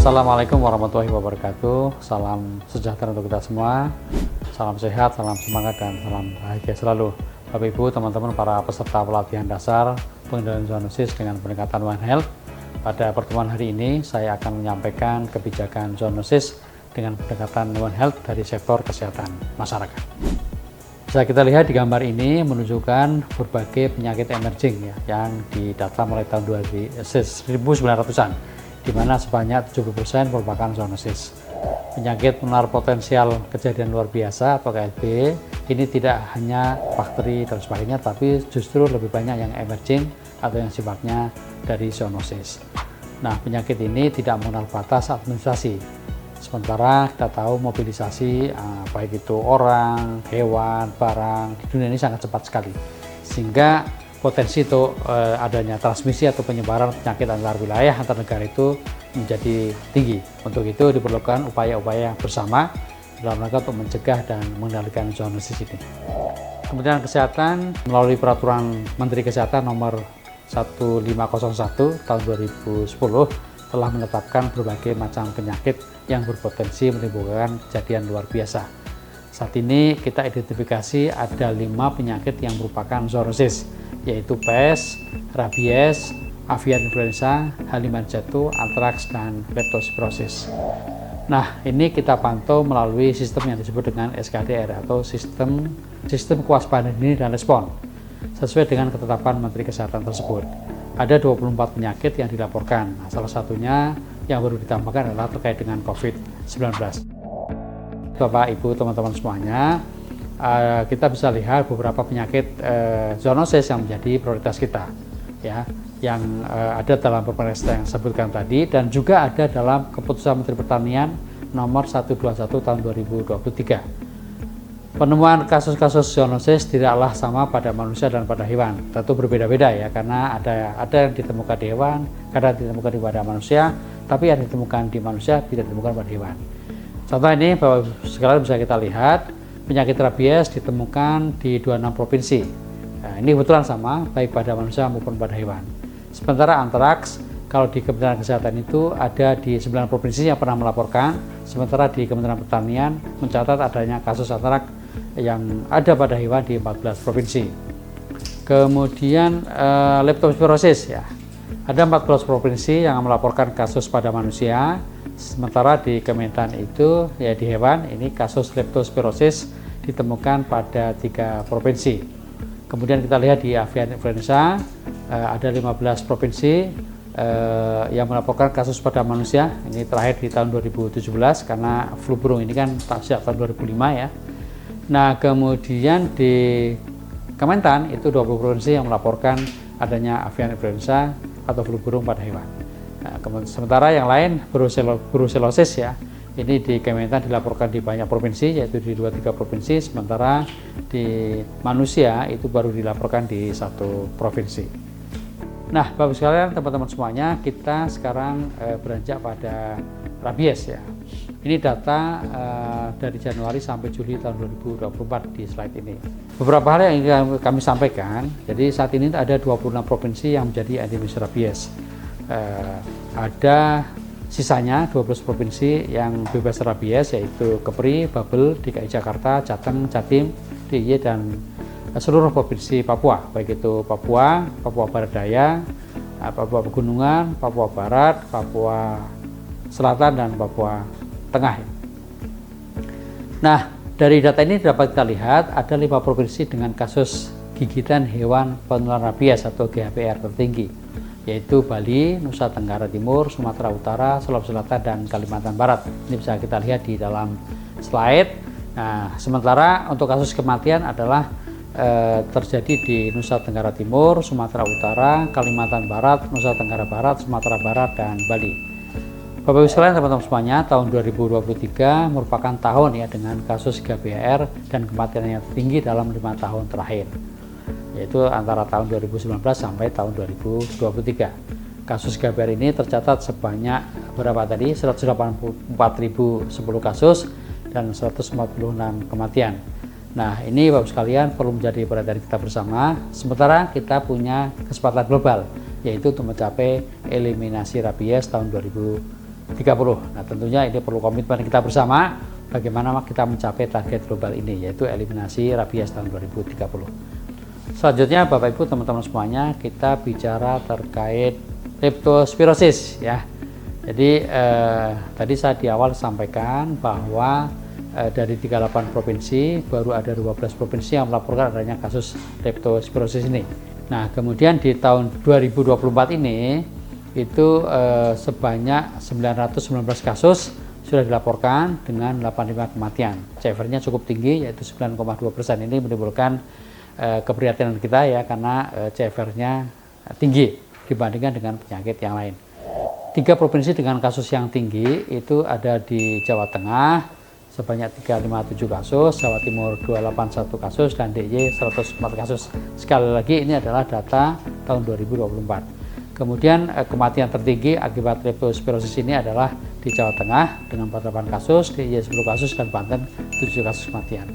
Assalamualaikum warahmatullahi wabarakatuh. Salam sejahtera untuk kita semua. Salam sehat, salam semangat, dan salam bahagia selalu. Bapak Ibu, teman-teman para peserta pelatihan dasar pengendalian zoonosis dengan pendekatan One Health. Pada pertemuan hari ini saya akan menyampaikan kebijakan zoonosis dengan pendekatan One Health dari sektor kesehatan masyarakat. Bisa kita lihat di gambar ini menunjukkan berbagai penyakit emerging yang didata mulai tahun 1900-an. Di mana sebanyak 70% merupakan zoonosis. Penyakit menular potensial kejadian luar biasa atau KLB ini tidak hanya bakteri dan sebagainya, tapi justru lebih banyak yang emerging atau yang sifatnya dari zoonosis. Nah, penyakit ini tidak mengenal batas administrasi. Sementara kita tahu mobilisasi baik itu orang, hewan, barang di dunia ini sangat cepat sekali, sehingga potensi untuk adanya transmisi atau penyebaran penyakit antar wilayah, antar negara itu menjadi tinggi. Untuk itu diperlukan upaya-upaya bersama dalam rangka untuk mencegah dan mengendalikan zoonosis ini. Kementerian Kesehatan melalui Peraturan Menteri Kesehatan nomor 1501 tahun 2010 telah menetapkan berbagai macam penyakit yang berpotensi menimbulkan kejadian luar biasa. Saat ini kita identifikasi ada 5 penyakit yang merupakan zoonosis, yaitu pes, rabies, avian influenza, H5N1, antraks, dan leptospirosis. Nah, ini kita pantau melalui sistem yang disebut dengan SKDR atau sistem kewaspadaan dini dan respon sesuai dengan ketetapan Menteri Kesehatan tersebut. Ada 24 penyakit yang dilaporkan. Nah, salah satunya yang baru ditambahkan adalah terkait dengan COVID-19. Bapak, Ibu, teman-teman semuanya, kita bisa lihat beberapa penyakit zoonosis yang menjadi prioritas kita, ya, yang ada dalam perpres yang sebutkan tadi, dan juga ada dalam keputusan Menteri Pertanian nomor 121 tahun 2023. Penemuan kasus-kasus zoonosis tidaklah sama pada manusia dan pada hewan, tentu berbeda-beda ya, karena ada yang ditemukan di hewan, kadang ditemukan pada manusia, tapi yang ditemukan di manusia tidak ditemukan pada hewan. Contoh ini Bapak sekalian bisa kita lihat, penyakit rabies ditemukan di 26 provinsi. Nah, ini kebetulan sama baik pada manusia maupun pada hewan. Sementara antraks kalau di Kementerian Kesehatan itu ada di 9 provinsi yang pernah melaporkan, sementara di Kementerian Pertanian mencatat adanya kasus antraks yang ada pada hewan di 14 provinsi. Kemudian leptospirosis ya. Ada 14 provinsi yang melaporkan kasus pada manusia, sementara di Kementan itu ya di hewan ini kasus leptospirosis ditemukan pada 3 provinsi. Kemudian kita lihat di avian influenza ada 15 provinsi yang melaporkan kasus pada manusia. Ini terakhir di tahun 2017 karena flu burung ini kan sejak tahun 2005 ya. Nah, kemudian di Kementan itu 20 provinsi yang melaporkan adanya avian influenza atau flu burung pada hewan. Nah, sementara yang lain brucellosis ya, ini di Kementan dilaporkan di banyak provinsi, yaitu di 2-3 provinsi, sementara di manusia itu baru dilaporkan di 1 provinsi. Nah, Bapak sekalian, teman-teman semuanya, kita sekarang beranjak pada rabies ya. Ini data dari Januari sampai Juli tahun 2024 di slide ini. Beberapa hal yang ingin kami sampaikan, jadi saat ini ada 26 provinsi yang menjadi endemis rabies. Ada sisanya 12 provinsi yang bebas rabies, yaitu Kepri, Babel, DKI Jakarta, Jateng, Jatim, DIY, dan seluruh provinsi Papua, baik itu Papua, Papua Barat Daya, Papua Pegunungan, Papua Barat, Papua Selatan, dan Papua Tengah. Nah, dari data ini dapat kita lihat ada 5 provinsi dengan kasus gigitan hewan penular rabies atau GHPR tertinggi, yaitu Bali, Nusa Tenggara Timur, Sumatera Utara, Sulawesi Selatan, dan Kalimantan Barat. Ini bisa kita lihat di dalam slide. Nah, sementara untuk kasus kematian adalah terjadi di Nusa Tenggara Timur, Sumatera Utara, Kalimantan Barat, Nusa Tenggara Barat, Sumatera Barat, dan Bali. Bapak Ibu sekalian, teman-teman semuanya, tahun 2023 merupakan tahun ya dengan kasus GHPR dan kematian yang tinggi dalam 5 tahun terakhir, yaitu antara tahun 2019 sampai tahun 2023. Kasus GHPR ini tercatat sebanyak berapa tadi? 184.010 kasus dan 146 kematian. Nah, ini Bapak sekalian perlu menjadi perhatian kita bersama, sementara kita punya kesempatan global, yaitu untuk mencapai eliminasi rabies tahun 2030. Nah, tentunya ini perlu komitmen kita bersama bagaimana kita mencapai target global ini, yaitu eliminasi rabies tahun 2030. Selanjutnya Bapak Ibu teman-teman semuanya, kita bicara terkait leptospirosis ya. Jadi tadi saya di awal sampaikan bahwa dari 38 provinsi baru ada 12 provinsi yang melaporkan adanya kasus leptospirosis ini. Nah, kemudian di tahun 2024 ini itu sebanyak 919 kasus sudah dilaporkan dengan 85 kematian. CFR-nya cukup tinggi, yaitu 9,2%. Ini menimbulkan keprihatinan kita ya, karena CFR-nya tinggi dibandingkan dengan penyakit yang lain. 3 provinsi dengan kasus yang tinggi itu ada di Jawa Tengah sebanyak 357 kasus, Jawa Timur 281 kasus, dan DIY 104 kasus. Sekali lagi ini adalah data tahun 2024. Kemudian kematian tertinggi akibat leptospirosis ini adalah di Jawa Tengah dengan 48 kasus, DIY 10 kasus, dan Banten 7 kasus kematian.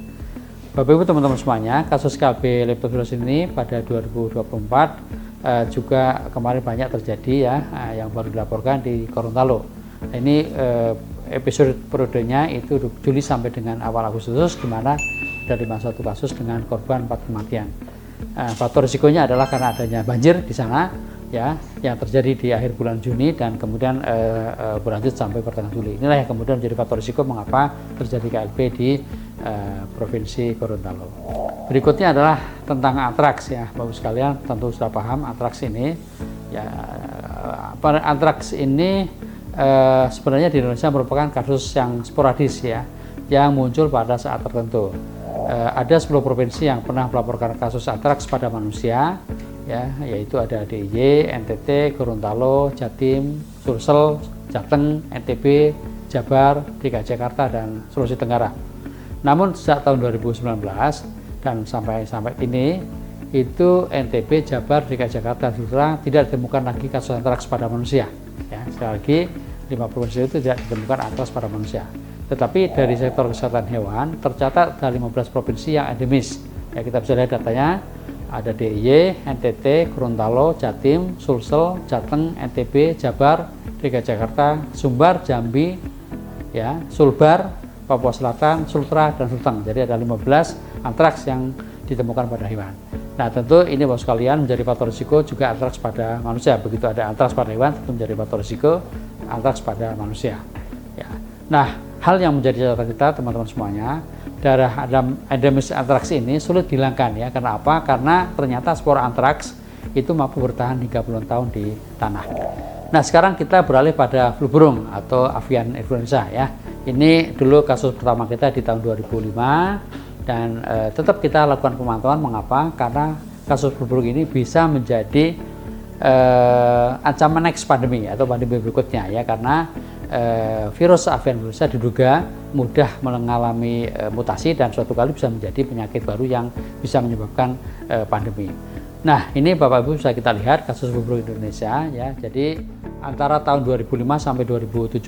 Bapak Ibu teman-teman semuanya, kasus KB leptospirosis ini pada 2024 juga kemarin banyak terjadi ya, yang baru dilaporkan di Gorontalo. Ini episode periodenya itu Juli sampai dengan awal Agustus, di mana ada 51 kasus dengan korban 4 kematian. Faktor risikonya adalah karena adanya banjir di sana ya, yang terjadi di akhir bulan Juni dan kemudian berlanjut sampai pertengahan Juli. Inilah yang kemudian menjadi faktor risiko mengapa terjadi KLB di Provinsi Gorontalo. Berikutnya adalah tentang antraks ya, Bapak sekalian tentu sudah paham antraks ini. Ya, antraks ini sebenarnya di Indonesia merupakan kasus yang sporadis ya, yang muncul pada saat tertentu. Ada 10 provinsi yang pernah melaporkan kasus antraks pada manusia ya, yaitu ada DIY, NTT, Gorontalo, Jatim, Sulsel, Jateng, NTB, Jabar, DKI Jakarta, dan Sulawesi Tenggara. Namun sejak tahun 2019 dan sampai kini itu NTB, Jabar, DKI Jakarta, Sulsel tidak ditemukan lagi kasus antraks pada manusia. Ya, sekali lagi 5 provinsi itu tidak ditemukan antraks pada manusia. Tetapi dari sektor kesehatan hewan tercatat ada 15 provinsi yang endemis. Ya, kita bisa lihat datanya. Ada DIY, NTT, Gorontalo, Jatim, Sulsel, Jateng, NTB, Jabar, DKI Jakarta, Sumbar, Jambi, ya, Sulbar, Papua Selatan, Sultra, dan Sulteng. Jadi ada 15 antraks yang ditemukan pada hewan. Nah, tentu ini Bapak sekalian menjadi faktor risiko juga antraks pada manusia. Begitu ada antraks pada hewan, tentu menjadi faktor risiko antraks pada manusia. Ya. Nah, hal yang menjadi catatan kita teman-teman semuanya, darah endemis antraks ini sulit dihilangkan ya. Karena apa? Karena ternyata spor antraks itu mampu bertahan hingga puluhan tahun di tanah. Nah, sekarang kita beralih pada flu burung atau avian influenza ya. Ini dulu kasus pertama kita di tahun 2005 dan tetap kita lakukan pemantauan. Mengapa? Karena kasus flu burung ini bisa menjadi ancaman next pandemi atau pandemi berikutnya ya, karena virus avian influenza diduga mudah mengalami mutasi dan suatu kali bisa menjadi penyakit baru yang bisa menyebabkan pandemi. Nah, ini Bapak Ibu bisa kita lihat kasus flu burung Indonesia ya. Jadi antara tahun 2005 sampai 2017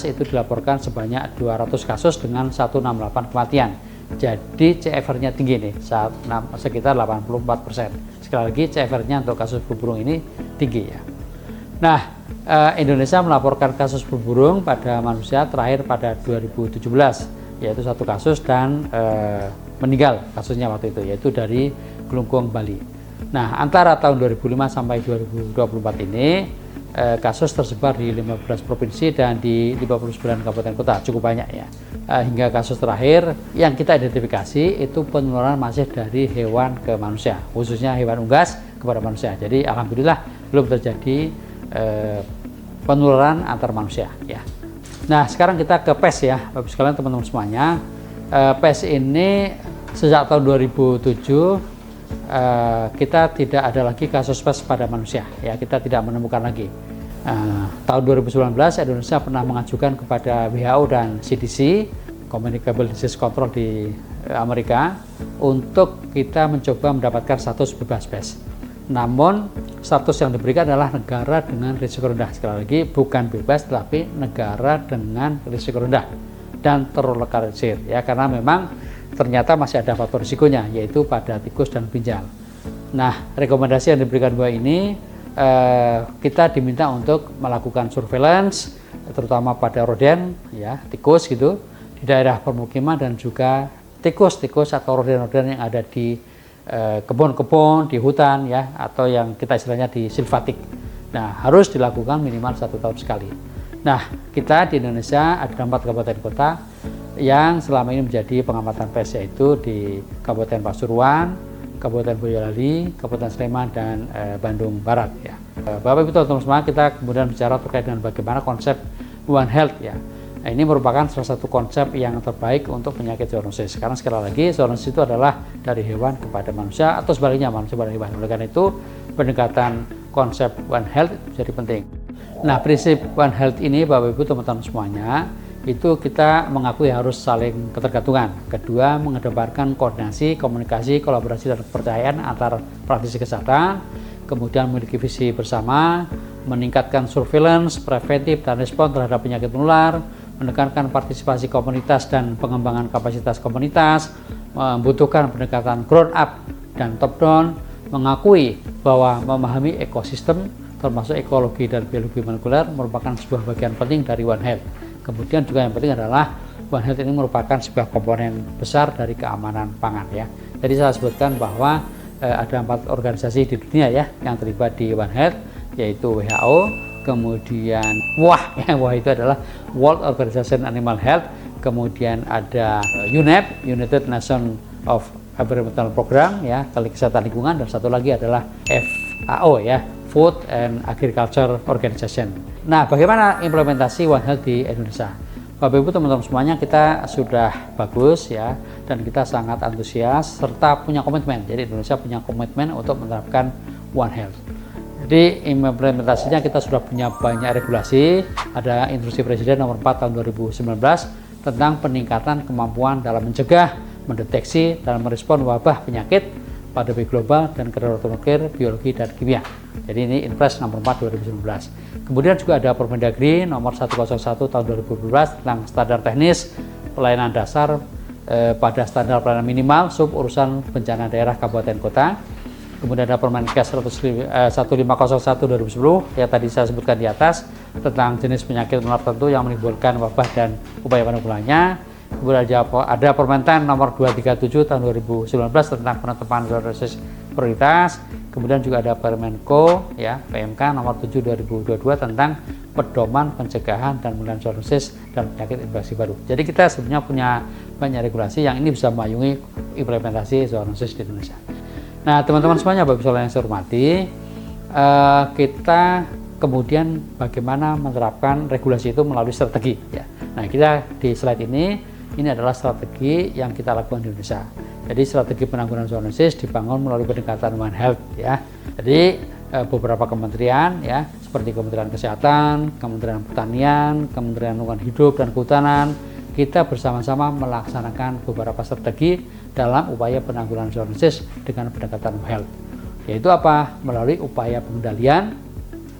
itu dilaporkan sebanyak 200 kasus dengan 168 kematian. Jadi CFR-nya tinggi nih, sekitar 84%. Sekali lagi CFR-nya untuk kasus flu burung ini tinggi ya. Nah, Indonesia melaporkan kasus flu burung pada manusia terakhir pada 2017, yaitu 1 kasus dan meninggal kasusnya waktu itu, yaitu dari Kelungkung, Bali. Nah, antara tahun 2005 sampai 2024 ini kasus tersebar di 15 provinsi dan di 59 kabupaten kota, cukup banyak ya. Hingga kasus terakhir yang kita identifikasi itu penularan masih dari hewan ke manusia, khususnya hewan unggas kepada manusia. Jadi alhamdulillah belum terjadi penularan antar manusia ya. Nah, sekarang kita ke PES ya, Bapak sekalian teman-teman semuanya. PES ini sejak tahun 2007 kita tidak ada lagi kasus PES pada manusia ya, kita tidak menemukan lagi. Tahun 2019 Indonesia pernah mengajukan kepada WHO dan CDC, Communicable Disease Control di Amerika, untuk kita mencoba mendapatkan status bebas PES. Namun status yang diberikan adalah negara dengan risiko rendah. Sekali lagi bukan bebas, tapi negara dengan risiko rendah dan terlokalisir ya, karena memang ternyata masih ada faktor risikonya, yaitu pada tikus dan pinjal. Nah, rekomendasi yang diberikan bahwa ini kita diminta untuk melakukan surveillance terutama pada rodent, ya, tikus gitu, di daerah permukiman, dan juga tikus-tikus atau rodent-rodent yang ada di kebun-kebun, di hutan, ya, atau yang kita istilahnya di silvatik. Nah, harus dilakukan minimal 1 tahun sekali. Nah, kita di Indonesia ada 4 kabupaten kota yang selama ini menjadi pengamatan pes, yaitu di Kabupaten Pasuruan, Kabupaten Boyolali, Kabupaten Sleman, dan Bandung Barat, ya. Bapak Ibu teman-teman semua, kita kemudian bicara terkait dengan bagaimana konsep One Health, ya. Nah, ini merupakan salah satu konsep yang terbaik untuk penyakit zoonosis, karena sekali lagi zoonosis itu adalah dari hewan kepada manusia atau sebaliknya manusia pada hewan. Oleh karena itu pendekatan konsep One Health jadi penting. Nah, prinsip One Health ini Bapak Ibu teman-teman semuanya, itu kita mengakui harus saling ketergantungan. Kedua, mengedepankan koordinasi, komunikasi, kolaborasi, dan kepercayaan antar praktisi kesehatan. Kemudian memiliki visi bersama, meningkatkan surveillance, preventif, dan respon terhadap penyakit menular, menekankan partisipasi komunitas dan pengembangan kapasitas komunitas, membutuhkan pendekatan ground up dan top down, mengakui bahwa memahami ekosistem termasuk ekologi dan biologi molekuler merupakan sebuah bagian penting dari One Health. Kemudian juga yang penting adalah One Health ini merupakan sebuah komponen besar dari keamanan pangan, ya. Jadi saya sebutkan bahwa ada 4 organisasi di dunia, ya, yang terlibat di One Health, yaitu WHO, kemudian WAH itu adalah World Organization Animal Health, kemudian ada UNEP, United Nations of Environmental Program, ya, kesehatan lingkungan, dan satu lagi adalah FAO, ya, Food and Agriculture Organization. Nah, bagaimana implementasi One Health di Indonesia? Bapak Ibu teman-teman semuanya, kita sudah bagus, ya, dan kita sangat antusias serta punya komitmen. Jadi Indonesia punya komitmen untuk menerapkan One Health. Jadi implementasinya kita sudah punya banyak regulasi. Ada Instruksi Presiden nomor 4 tahun 2019 tentang peningkatan kemampuan dalam mencegah, mendeteksi, dan merespon wabah penyakit, pandemi global, dan kedaruratan nuklir, biologi, dan kimia. Jadi ini Inpres nomor 4 2019. Kemudian juga ada Permendagri nomor 101 tahun 2012 tentang standar teknis pelayanan dasar pada standar pelayanan minimal sub urusan bencana daerah kabupaten kota. Kemudian ada Permenkes 1501 2010 yang tadi saya sebutkan di atas tentang jenis penyakit menular tertentu yang menimbulkan wabah dan upaya penanggulangannya. Kemudian ada Permentan nomor 237 tahun 2019 tentang penetapan zoonosis prioritas. Kemudian juga ada Permenko, ya, PMK nomor 7 2022 tentang pedoman pencegahan dan pengendalian zoonosis dan penyakit infeksi baru. Jadi kita sebenarnya punya banyak regulasi yang ini bisa memayungi implementasi zoonosis di Indonesia. Nah, teman-teman semuanya, Bapak Ibu yang saya hormati, kita kemudian bagaimana menerapkan regulasi itu melalui strategi, ya. Nah, kita di slide ini adalah strategi yang kita lakukan di Indonesia. Jadi strategi penanggulangan zoonosis dibangun melalui pendekatan One Health, ya. Jadi beberapa kementerian, ya, seperti Kementerian Kesehatan, Kementerian Pertanian, Kementerian Lingkungan Hidup dan Kehutanan, kita bersama-sama melaksanakan beberapa strategi dalam upaya penanggulangan zoonosis dengan pendekatan One Health. Yaitu apa? Melalui upaya pengendalian,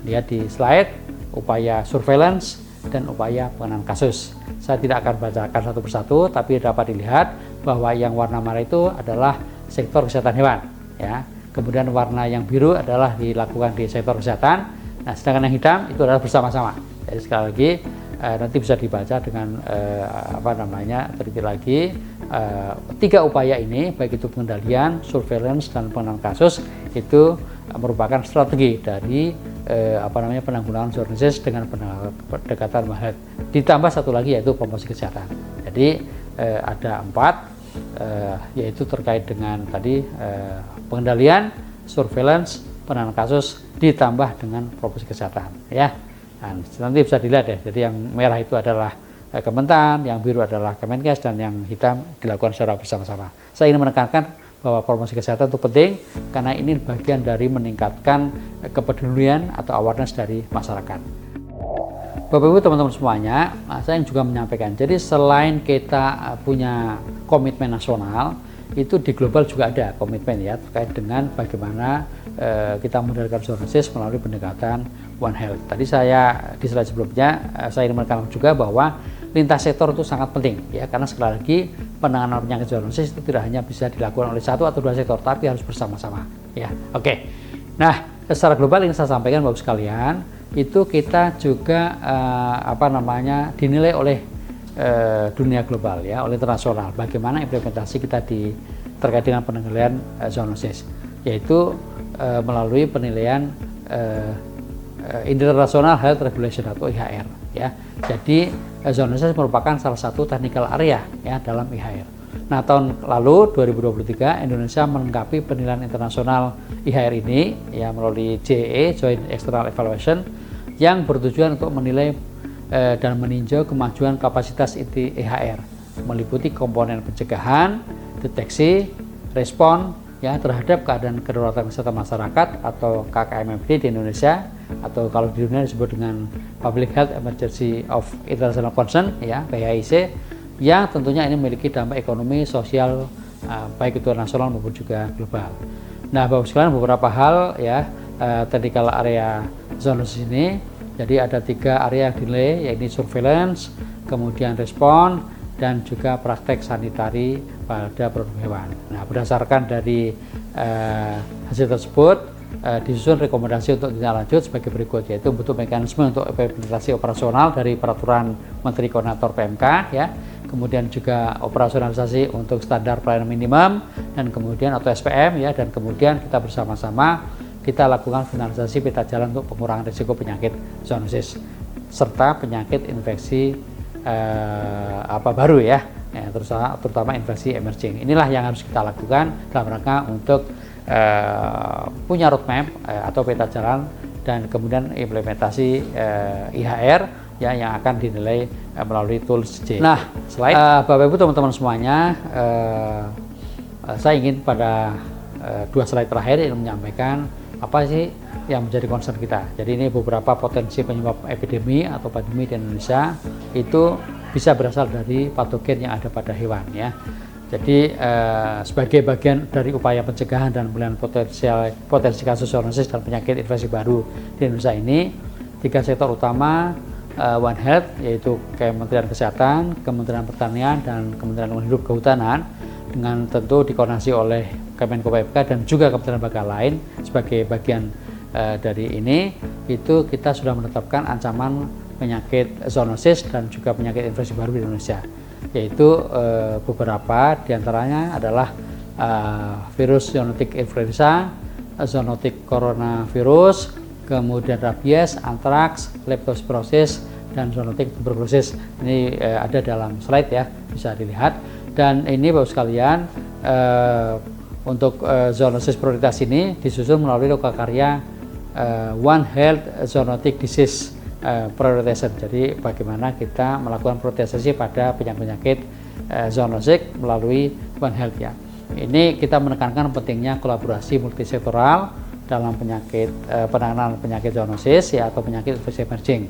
lihat di slide, upaya surveillance, dan upaya penanganan kasus. Saya tidak akan bacakan satu persatu, tapi dapat dilihat bahwa yang warna merah itu adalah sektor kesehatan hewan, ya. Kemudian warna yang biru adalah dilakukan di sektor kesehatan. Nah, sedangkan yang hitam itu adalah bersama-sama. Jadi sekali lagi nanti bisa dibaca dengan terlebih lagi 3 upaya ini, baik itu pengendalian, surveillance, dan penanganan kasus, itu merupakan strategi dari penanggulangan zoonosis dengan pendekatan One Health. Ditambah satu lagi yaitu promosi kesehatan. Jadi ada 4, yaitu terkait dengan tadi pengendalian, surveillance, penanganan kasus, ditambah dengan promosi kesehatan, ya. Dan nanti bisa dilihat, ya. Jadi yang merah itu adalah Kementan, yang biru adalah Kemenkes, dan yang hitam dilakukan secara bersama-sama. Saya ingin menekankan bahwa promosi kesehatan itu penting karena ini bagian dari meningkatkan kepedulian atau awareness dari masyarakat. Bapak Ibu teman-teman semuanya, saya juga menyampaikan, jadi selain kita punya komitmen nasional, itu di global juga ada komitmen, ya, terkait dengan bagaimana kita mengendalikan zoonosis melalui pendekatan One Health. Tadi saya di slide sebelumnya saya ingin menekankan juga bahwa lintas sektor itu sangat penting, ya, karena sekali lagi penanganan penyakit zoonosis itu tidak hanya bisa dilakukan oleh 1 atau 2 sektor, tapi harus bersama-sama, ya. Oke. Nah, secara global yang saya sampaikan Bapak sekalian, itu kita juga dinilai oleh dunia global ya, oleh internasional. Bagaimana implementasi kita terkait dengan pengendalian zoonosis, yaitu melalui penilaian International Health Regulation atau IHR ya. Jadi zoonosis merupakan salah satu technical area ya dalam IHR. Nah, tahun lalu 2023 Indonesia melengkapi penilaian internasional IHR ini ya melalui JEE Joint External Evaluation yang bertujuan untuk menilai dan meninjau kemajuan kapasitas IHR, meliputi komponen pencegahan, deteksi, respon ya terhadap keadaan kedaruratan kesehatan masyarakat atau KKMMD di Indonesia, atau kalau di dunia disebut dengan Public Health Emergency of International Concern ya, PHIC, yang tentunya ini memiliki dampak ekonomi, sosial baik itu nasional maupun juga global. Nah, Bapak sekalian, beberapa hal ya technical area zoonosis ini. Jadi ada 3 area yang dinilai, yaitu surveillance, kemudian respon, dan juga praktek sanitari pada produk hewan. Nah, berdasarkan dari hasil tersebut, disusun rekomendasi untuk tindak lanjut sebagai berikut, yaitu bentuk mekanisme untuk implementasi operasional dari peraturan Menteri Koordinator PMK ya, kemudian juga operasionalisasi untuk standar pelayanan minimum, dan kemudian atau SPM ya, dan kemudian kita bersama-sama kita lakukan finalisasi peta jalan untuk pengurangan risiko penyakit zoonosis serta penyakit infeksi baru ya, terutama infeksi emerging. Inilah yang harus kita lakukan dalam rangka untuk punya roadmap atau peta jalan dan kemudian implementasi IHR ya yang akan dinilai melalui tools J. Nah, slide Bapak Ibu teman-teman semuanya, saya ingin pada 2 slide terakhir ini menyampaikan apa sih yang menjadi concern kita. Jadi ini beberapa potensi penyebab epidemi atau pandemi di Indonesia itu bisa berasal dari patogen yang ada pada hewan ya. Jadi sebagai bagian dari upaya pencegahan dan pengendalian potensi kasus zoonosis dan penyakit infeksi baru di Indonesia ini, 3 sektor utama One Health, yaitu Kementerian Kesehatan, Kementerian Pertanian, dan Kementerian Lingkungan Hidup Kehutanan, dengan tentu dikoordinasi oleh Kemenko PMK dan juga kementerian lembaga lain sebagai bagian dari ini, itu kita sudah menetapkan ancaman penyakit zoonosis dan juga penyakit infeksi baru di Indonesia, yaitu beberapa diantaranya adalah virus zoonotik influenza, zoonotik coronavirus, kemudian rabies, antraks, leptospirosis, dan zoonotik tuberkulosis. Ini ada dalam slide ya, bisa dilihat. Dan ini Bapak sekalian, untuk zoonosis prioritas ini disusun melalui lokakarya One Health Zoonotic Disease Prioritization. Jadi bagaimana kita melakukan priorisasi pada penyakit zoonotik melalui One Health ya. Ini kita menekankan pentingnya kolaborasi multisektoral dalam penanganan penyakit zoonosis ya, atau penyakit infeksi emerging.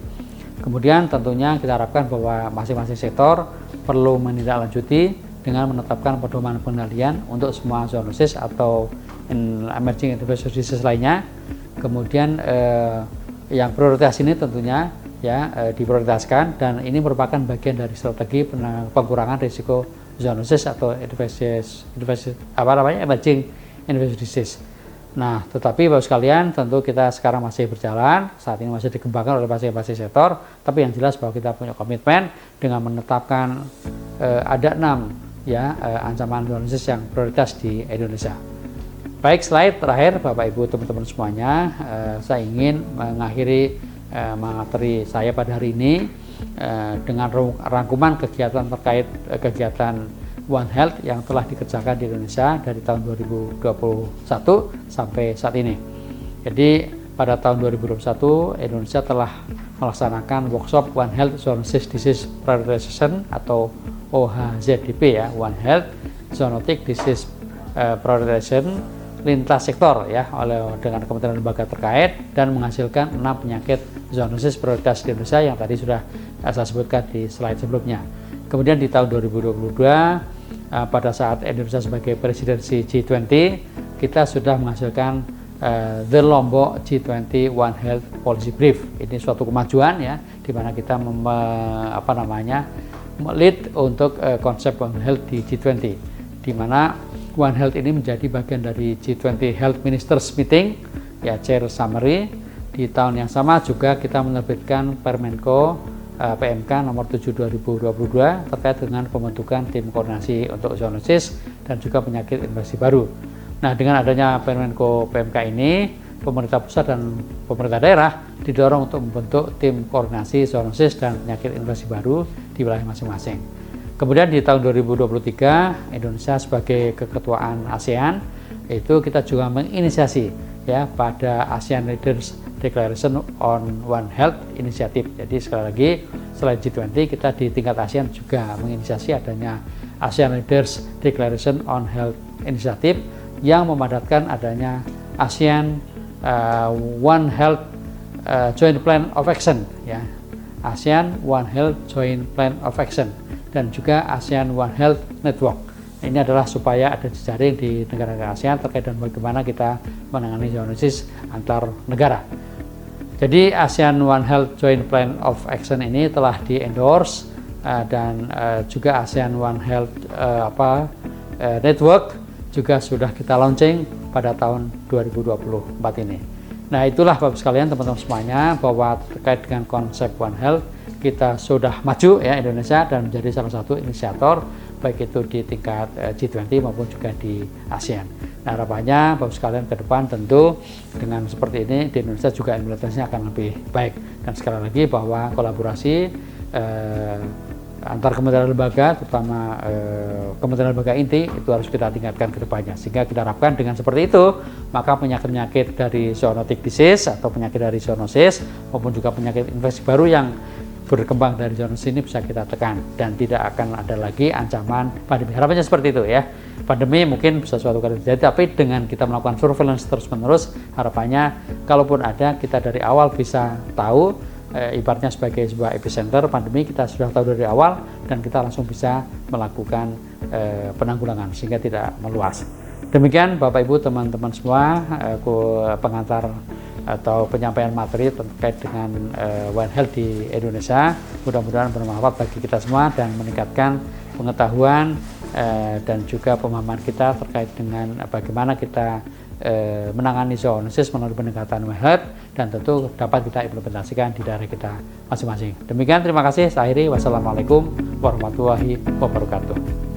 Kemudian tentunya kita harapkan bahwa masing-masing sektor perlu menindaklanjuti dengan menetapkan pedoman pengendalian untuk semua zoonosis atau emerging infectious disease lainnya. Kemudian yang prioritas ini tentunya ya diprioritaskan, dan ini merupakan bagian dari strategi pengurangan risiko zoonosis atau emerging infectious disease. Nah, tetapi Bapak sekalian, tentu kita sekarang masih berjalan, saat ini masih dikembangkan oleh masing-masing sektor, tapi yang jelas bahwa kita punya komitmen dengan menetapkan ada 6 ancaman zoonosis yang prioritas di Indonesia. Baik, slide terakhir Bapak Ibu teman-teman semuanya, saya ingin mengakhiri materi saya pada hari ini dengan rangkuman kegiatan terkait kegiatan One Health yang telah dikerjakan di Indonesia dari tahun 2021 sampai saat ini. Jadi pada tahun 2021 Indonesia telah melaksanakan workshop One Health Zoonosis Disease Prioritization atau OHZDP ya, One Health Zoonotic Disease Prioritization lintas sektor ya dengan kementerian lembaga terkait, dan menghasilkan 6 penyakit zoonosis prioritas di Indonesia yang tadi sudah saya sebutkan di slide sebelumnya. Kemudian di tahun 2022 pada saat Indonesia sebagai presidensi G20, kita sudah menghasilkan The Lombok G20 One Health Policy Brief. Ini suatu kemajuan ya, di mana kita lead untuk konsep One Health di G20, di mana One Health ini menjadi bagian dari G20 Health Ministers Meeting ya, chair summary, di di tahun yang sama juga kita menerbitkan Permenko PMK nomor 7 2022 terkait dengan pembentukan tim koordinasi untuk zoonosis dan juga penyakit infeksi baru. Nah, dengan adanya Permenko PMK ini, pemerintah pusat dan pemerintah daerah didorong untuk membentuk tim koordinasi zoonosis dan penyakit infeksi baru di wilayah masing-masing. Kemudian di tahun 2023, Indonesia sebagai keketuaan ASEAN, itu kita juga menginisiasi ya pada ASEAN Leaders Declaration on One Health Initiative. Jadi sekali lagi, selain G20, kita di tingkat ASEAN juga menginisiasi adanya ASEAN Leaders Declaration on Health Initiative yang memadatkan adanya ASEAN One Health Joint Plan of Action, ya, ASEAN One Health Joint Plan of Action, dan juga ASEAN One Health Network. Ini adalah supaya ada jejaring di negara-negara ASEAN terkait dengan bagaimana kita menangani zoonosis antar negara. Jadi ASEAN One Health Joint Plan of Action ini telah di-endorse dan juga ASEAN One Health Network juga sudah kita launching pada tahun 2024 ini. Nah, itulah Bapak sekalian, teman-teman semuanya, bahwa terkait dengan konsep One Health kita sudah maju ya Indonesia dan menjadi salah satu inisiator baik itu di tingkat G20 maupun juga di ASEAN. Nah, harapannya Bapak sekalian ke depan tentu dengan seperti ini di Indonesia juga implementasinya akan lebih baik. Dan sekali lagi bahwa kolaborasi antar kementerian lembaga, terutama kementerian lembaga inti, itu harus kita tingkatkan ke depannya. Sehingga kita harapkan dengan seperti itu, maka penyakit-penyakit dari zoonotic disease atau penyakit dari zoonosis maupun juga penyakit infeksi baru yang berkembang dari zoonosis ini bisa kita tekan dan tidak akan ada lagi ancaman pandemi. Harapannya seperti itu ya. Pandemi mungkin bisa suatu kali terjadi, tapi dengan kita melakukan surveillance terus-menerus, harapannya kalaupun ada, kita dari awal bisa tahu, ibaratnya sebagai sebuah epicenter pandemi, kita sudah tahu dari awal dan kita langsung bisa melakukan penanggulangan sehingga tidak meluas. Demikian Bapak Ibu teman-teman semua, aku pengantar atau penyampaian materi terkait dengan One Health di Indonesia. Mudah-mudahan bermanfaat bagi kita semua dan meningkatkan pengetahuan dan juga pemahaman kita terkait dengan bagaimana kita menangani zoonosis melalui pendekatan One Health dan tentu dapat kita implementasikan di daerah kita masing-masing. Demikian, terima kasih. Saya akhiri. Wassalamualaikum warahmatullahi wabarakatuh.